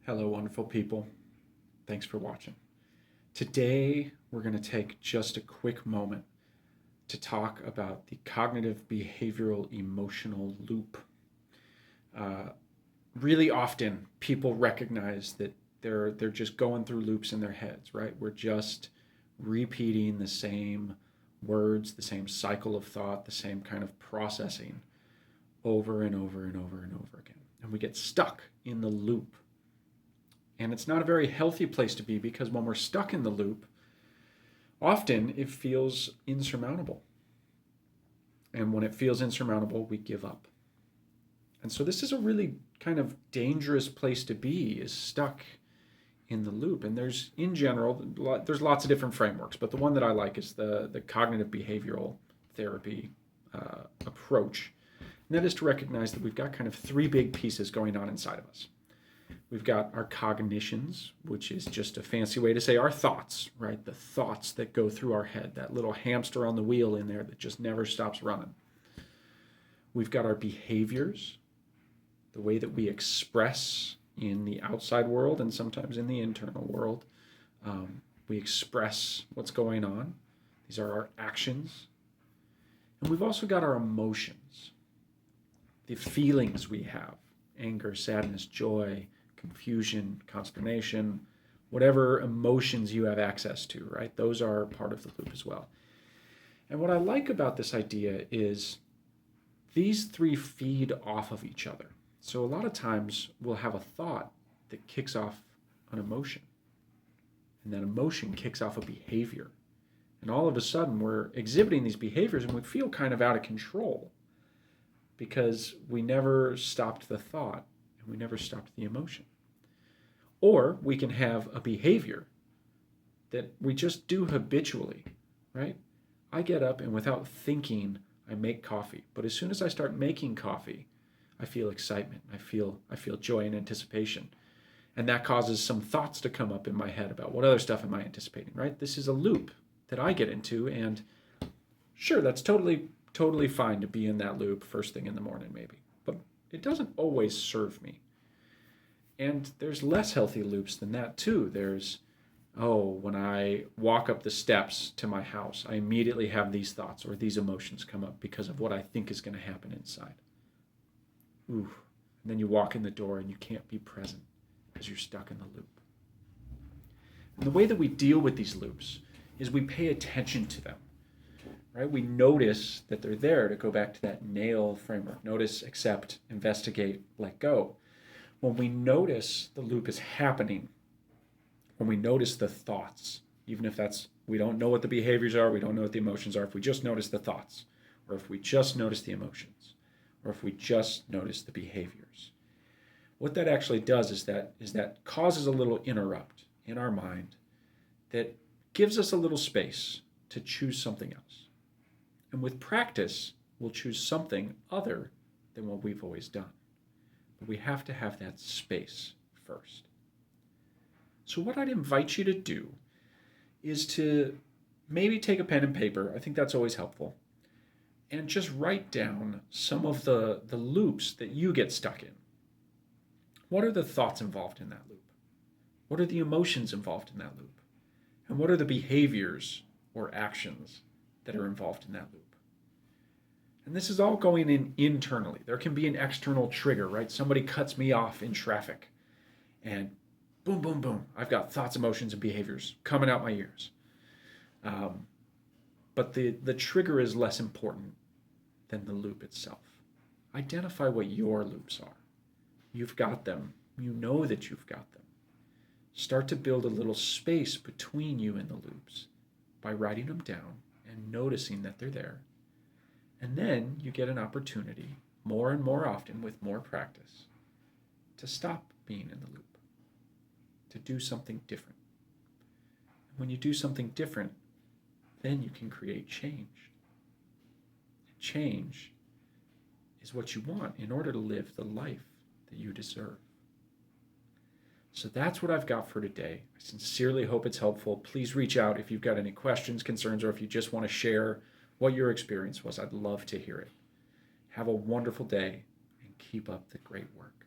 Hello, wonderful people. Thanks for watching. Today, we're going to take just a quick moment to talk about the cognitive behavioral emotional loop. Uh, really often, people recognize that they're just going through loops in their heads, right? We're just repeating the same words, the same cycle of thought, the same kind of processing over and over and over and over again. And we get stuck in the loop. And it's not a very healthy place to be because when we're stuck in the loop, often it feels insurmountable. And when it feels insurmountable, we give up. And so this is a really kind of dangerous place to be, is stuck in the loop. And there's, in general, there's lots of different frameworks, but the one that I like is the cognitive behavioral therapy approach. And that is to recognize that we've got kind of three big pieces going on inside of us. We've got our cognitions, which is just a fancy way to say our thoughts, right? The thoughts that go through our head, that little hamster on the wheel in there that just never stops running. We've got our behaviors, the way that we express in the outside world and sometimes in the internal world. We express what's going on. These are our actions. And we've also got our emotions, the feelings we have: anger, sadness, joy, confusion, consternation, whatever emotions you have access to, right? Those are part of the loop as well. And what I like about this idea is these three feed off of each other. So a lot of times we'll have a thought that kicks off an emotion, and that emotion kicks off a behavior. And all of a sudden we're exhibiting these behaviors and we feel kind of out of control because we never stopped the thought and we never stopped the emotion. Or we can have a behavior that we just do habitually, right? I get up and without thinking, I make coffee. But as soon as I start making coffee, I feel excitement. I feel joy and anticipation. And that causes some thoughts to come up in my head about what other stuff am I anticipating, right? This is a loop that I get into, and sure, that's totally fine to be in that loop first thing in the morning maybe, but it doesn't always serve me. And there's less healthy loops than that too. There's, when I walk up the steps to my house, I immediately have these thoughts or these emotions come up because of what I think is going to happen inside. Ooh. And then you walk in the door and you can't be present because you're stuck in the loop. And the way that we deal with these loops is we pay attention to them. Right? We notice that they're there, to go back to that nail framework. Notice, accept, investigate, let go. When we notice the loop is happening, when we notice the thoughts, even if we don't know what the behaviors are, we don't know what the emotions are, if we just notice the thoughts, or if we just notice the emotions, or if we just notice the behaviors, what that actually does is that causes a little interrupt in our mind that gives us a little space to choose something else. And with practice, we'll choose something other than what we've always done. But we have to have that space first. So what I'd invite you to do is to maybe take a pen and paper. I think that's always helpful. And just write down some of the loops that you get stuck in. What are the thoughts involved in that loop? What are the emotions involved in that loop? And what are the behaviors or actions that are involved in that loop? And this is all going in internally. There can be an external trigger, right? Somebody cuts me off in traffic and boom, boom, boom. I've got thoughts, emotions, and behaviors coming out my ears. But the trigger is less important than the loop itself. Identify what your loops are. You've got them. You know that you've got them. Start to build a little space between you and the loops by writing them down and noticing that they're there. And then you get an opportunity, more and more often with more practice, to stop being in the loop, to do something different. And when you do something different, then you can create change. And change is what you want in order to live the life that you deserve. So that's what I've got for today. I sincerely hope it's helpful. Please reach out if you've got any questions, concerns, or if you just want to share what your experience was. I'd love to hear it. Have a wonderful day and keep up the great work.